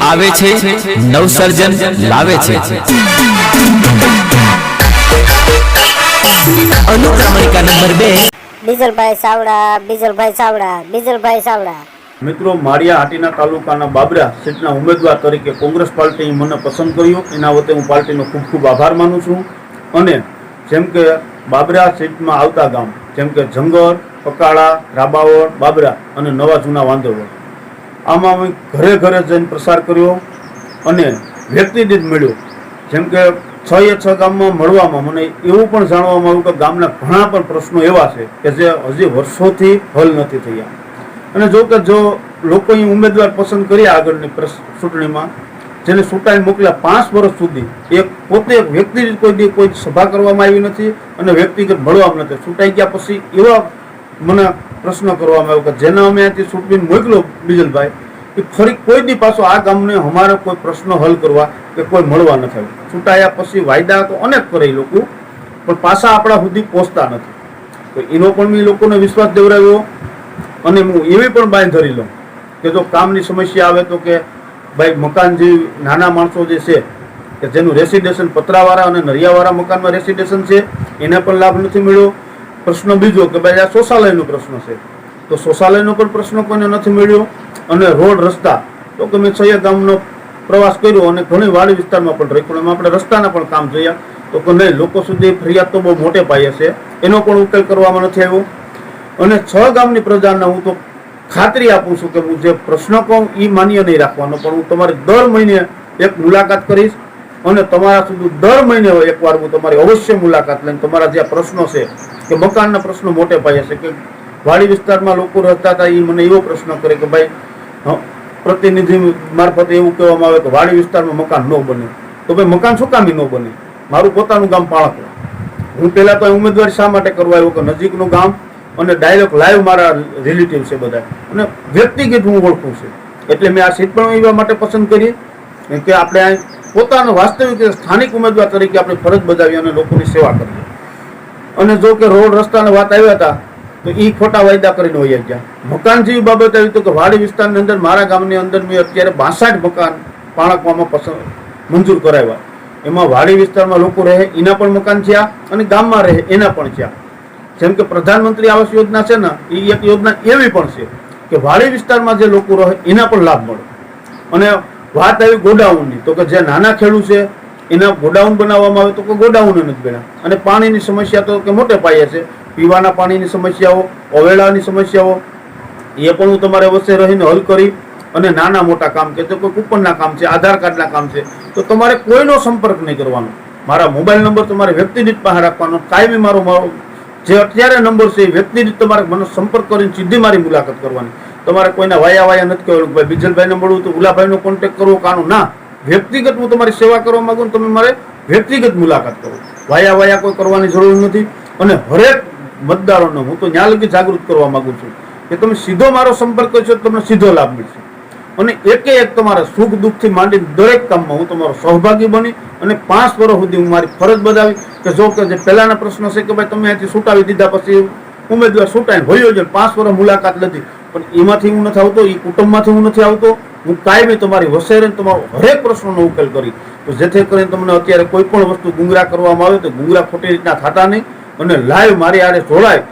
આવે છે, નવસર્જન લાવે છે। અનુક્રમણિકા નંબર 2 બીજલભાઈ ચાવડા। મિત્રો, માળિયા હાટીના તાલુકાના બાબરા સીટના ઉમેદવાર તરીકે કોંગ્રેસ પાર્ટીએ મને પસંદ કર્યો। એના વતે હું પાર્ટીનો ખૂબ ખૂબ આભાર માનું છું। અને જેમ કે બાબરા સીટમાં આવતા ગામ જેમ કે જંગર, પકાળા, રાબાવળ, બાબરા અને નવા જૂના વાંદરવડ, આમાં અમે ઘરે ઘરે જઈને પ્રસાર કર્યો અને વ્યક્તિ દીઠ મળ્યો। જેમ કે 6 ગામમાં મળવામાં મને એવું પણ જાણવામાં આવ્યું કે ગામના ઘણા પણ પ્રશ્નો એવા છે કે જે હજી વર્ષોથી હલ નથી થયા। અને જો લોકોએ ઉમેદવાર પસંદ કર્યા આગળની ચૂંટણીમાં, જેને ચૂંટાઈને મોકલ્યા 5 વર્ષ સુધી પોતે વ્યક્તિ કોઈ સભા કરવામાં આવી નથી અને વ્યક્તિગત મળવામાં નથી। ચૂંટાઈ ગયા પછી એવા મને પ્રશ્ન કરવામાં આવ્યો કે જેને અમે અહીંથી ચૂંટવીને મોકલ્યો બીજલભાઈ, એ ફરી કોઈ દી પાછો આ ગામને અમારે કોઈ પ્રશ્ન હલ કરવા કે કોઈ મળવા નથી આવ્યું। ચૂંટાયા પછી વાયદા તો અનેક કરે લોકો, પણ પાછા આપણા સુધી પહોંચતા નથી। તો એનો પણ મેં લોકોને વિશ્વાસ દેવડાવ્યો અને હું એવી પણ બાંયધરી લઉં કે જો કામની સમસ્યા આવે તો કે ભાઈ મકાન જે નાના માણસો જે છે કે જેનું રેસિડેશન પતરાવાળા અને નરિયાવાળા મકાનમાં રેસિડેશન છે એને પણ લાભ નથી મળ્યો। પ્રશ્ન બીજો કે ભાઈ આ શૌચાલયનો પ્રશ્ન છે, તો શૌચાલયનો પણ પ્રશ્ન કોઈને નથી મળ્યો। અને રોડ રસ્તા તો કે મેં 6 ગામનો પ્રવાસ કર્યો અને ઘણી વાડી વિસ્તારમાં પણ રહી, પણ આપણે રસ્તાના પણ કામ જોયા તો કે નહીં, લોકો સુધી ફરિયાદ તો બહુ મોટે પાયે છે, એનો પણ ઉકેલ કરવામાં નથી આવ્યો। અને 6 ગામની પ્રજાને હું તો ખાતરી આપું છું કે હું જે પ્રશ્ન કહું એ માન્ય નહીં રાખવાનો, પણ હું તમારી દર મહિને એક મુલાકાત કરીશ અને તમારા સુધી દર મહિને એકવાર હું તમારી અવશ્ય મુલાકાત લઈને તમારા જે પ્રશ્નો છે કે મકાનના પ્રશ્નો મોટે પાયે છે કે વાડી વિસ્તારમાં લોકો રહેતા હતા, એ મને એવો પ્રશ્ન કરે કે ભાઈ પ્રતિનિધિ મારફતે એવું કહેવામાં આવે કે વાડી વિસ્તારમાં મકાન ન બને, તો ભાઈ મકાન શું કામ ન બને? મારું પોતાનું ગામ પાળકવા, હું પહેલાં તો ઉમેદવારી શા માટે કરવા આવ્યો કે નજીકનું ગામ અને ડાયરેક્ટ લાઈવ મારા રિલેટિવ છે બધા અને વ્યક્તિગત હું ઓળખું છું, એટલે મેં આ સીટ પણ એવા માટે પસંદ કરી કે આપણે પોતાનો વાસ્તવિક સ્થાનિક ઉમેદવાર તરીકે આપણે ફરજ બજાવી અને લોકોની સેવા કરીએ। અને જો કે રોડ રસ્તાની વાત આવ્યા હતા તો એ ખોટા વાયદા કરીને વહી ગયા। મકાન જેવી બાબત આવી તો કે વાડી વિસ્તારની અંદર મારા ગામની અંદર મેં અત્યારે 62 મકાન પાણકવામાં મંજૂર કરાવ્યા। એમાં વાડી વિસ્તારમાં લોકો રહે એના પણ મકાન થયા અને ગામમાં રહે એના પણ થયા। જેમ કે પ્રધાનમંત્રી આવાસ યોજના છે ને, એ એક યોજના એવી પણ છે કે વાડી વિસ્તારમાં જે લોકો રહે એના પણ લાભ મળે। અને વાત આવી ગોડાઉનની તો કે જે નાના ખેડૂત છે એના ગોડાઉન બનાવવામાં આવે તો કે ગોડાઉન નથી બન્યા। અને પાણીની સમસ્યા તો કે મોટે પાયે છે, પીવાના પાણીની સમસ્યાઓ, અવેળાની સમસ્યાઓ, એ પણ હું તમારે અવશ્ય રહીને હલ કરી અને નાના મોટા કામ કે કોઈ કૂપનના કામ છે, આધાર કાર્ડના કામ છે, તો તમારે કોઈનો સંપર્ક નહીં કરવાનો। મારા મોબાઈલ નંબર તમારે વ્યક્તિ દીઠ પાસે રાખવાનો, કાયમી મારો જે અત્યારે નંબર છે એ વ્યક્તિ દીઠ તમારે મને સંપર્ક કરીને સીધી મારી મુલાકાત કરવાની। તમારે કોઈના વાયા નથી કહેવાનું ભાઈ બીજલભાઈને મળવું તો ઉલાભાઈનો કોન્ટેક્ટ કરવો કાનું ના, વ્યક્તિગત હું તમારી સેવા કરવા માંગુ ને તમે મારે વ્યક્તિગત મુલાકાત કરો, વાયા કોઈ કરવાની જરૂર નથી। અને હરેક મતદારોને હું તો ન્યા લગી જાગૃત કરવા માંગુ છું કે તમે સીધો મારો સંપર્ક કરશો તો તમને સીધો લાભ મળશે। અને એકે એક તમારા સુખ દુઃખથી માંડી દરેક કામમાં હું તમારો સહભાગી બની અને 5 વર્ષ સુધી હું મારી ફરજ બજાવી કે જો કે જે પહેલાના પ્રશ્ન છે કે ભાઈ તમે અહીંથી છૂટાવી દીધા પછી ઉમેદવાર છૂટાઈને ભયો છે 5 વર્ષ મુલાકાત લીધી, પણ એમાંથી હું નથી આવતો, એ કુટુંબમાંથી હું નથી આવતો, હું કાયમી તમારી વસેરે તમારો હરેક પ્રશ્નોનો ઉકેલ કરી તો જેથી કરીને તમને અત્યારે કોઈ પણ વસ્તુ ગુંગરા કરવામાં આવે તો ગુંગરા ખોટી રીતના થતા નહીં અને લાઈવ મારી આડે જોડાય